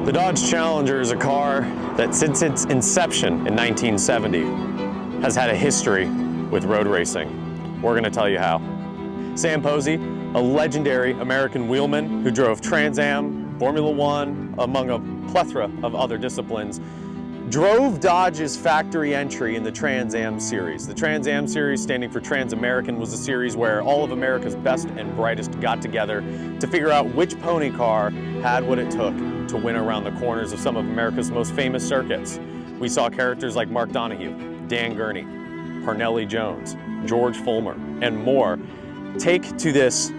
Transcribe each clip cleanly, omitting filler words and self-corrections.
The Dodge Challenger is a car that since its inception in 1970 has had a history with road racing. We're going to tell you how. Sam Posey, a legendary American wheelman who drove Trans Am, Formula One, among a plethora of other disciplines, drove Dodge's factory entry in the Trans Am series. The Trans Am series, standing for Trans-American, was a series where all of America's best and brightest got together to figure out which pony car had what it took to win around the corners of some of America's most famous circuits. We saw characters like Mark Donohue, Dan Gurney, Parnelli Jones, George Fulmer, and more take to this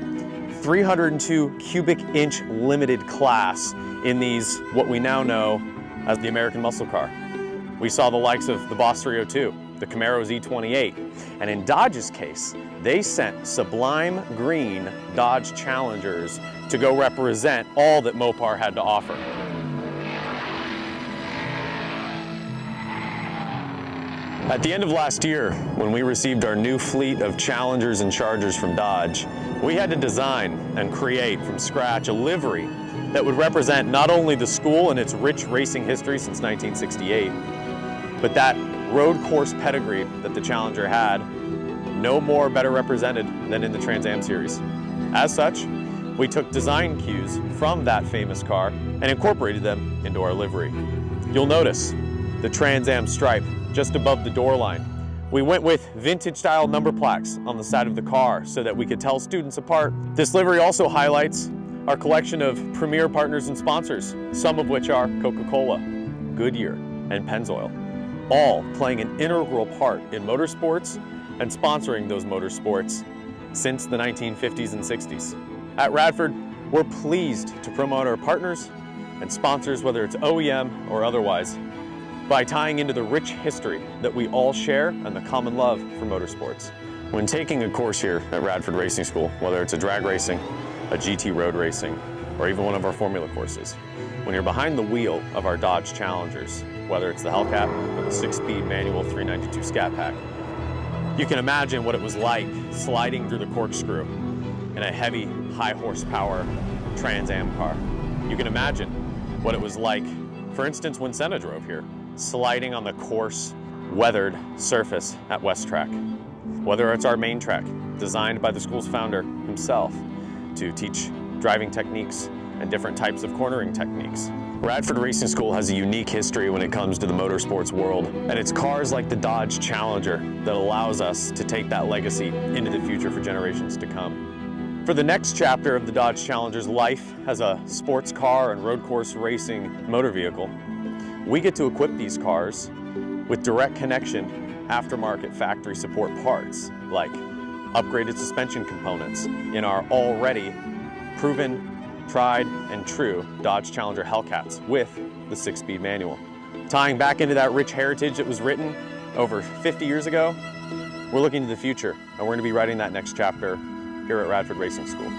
302 cubic inch limited class in these, what we now know as the American muscle car. We saw the likes of the Boss 302, the Camaro Z28, and in Dodge's case, they sent sublime green Dodge Challengers to go represent all that Mopar had to offer. At the end of last year, when we received our new fleet of Challengers and Chargers from Dodge, we had to design and create from scratch a livery that would represent not only the school and its rich racing history since 1968, but that road course pedigree that the Challenger had, no more better represented than in the Trans Am series. As such, we took design cues from that famous car and incorporated them into our livery. You'll notice the Trans Am stripe just above the door line. We went with vintage-style number plaques on the side of the car so that we could tell students apart. This livery also highlights our collection of premier partners and sponsors, some of which are Coca-Cola, Goodyear, and Pennzoil, all playing an integral part in motorsports and sponsoring those motorsports since the 1950s and 60s. At Radford, we're pleased to promote our partners and sponsors, whether it's OEM or otherwise, by tying into the rich history that we all share and the common love for motorsports. When taking a course here at Radford Racing School, whether it's a drag racing, a GT road racing, or even one of our formula courses, when you're behind the wheel of our Dodge Challengers, whether it's the Hellcat or the 6-speed manual 392 Scat Pack, you can imagine what it was like sliding through the corkscrew in a heavy, high horsepower Trans Am car. You can imagine what it was like, for instance, when Senna drove here, sliding on the coarse, weathered surface at West Track. Whether it's our main track, designed by the school's founder himself to teach driving techniques and different types of cornering techniques. Radford Racing School has a unique history when it comes to the motorsports world, and it's cars like the Dodge Challenger that allows us to take that legacy into the future for generations to come. For the next chapter of the Dodge Challenger's life as a sports car and road course racing motor vehicle, we get to equip these cars with direct connection aftermarket factory support parts like upgraded suspension components in our already proven, tried and true Dodge Challenger Hellcats with the 6-speed manual. Tying back into that rich heritage that was written over 50 years ago, we're looking to the future and we're going to be writing that next chapter here at Radford Racing School.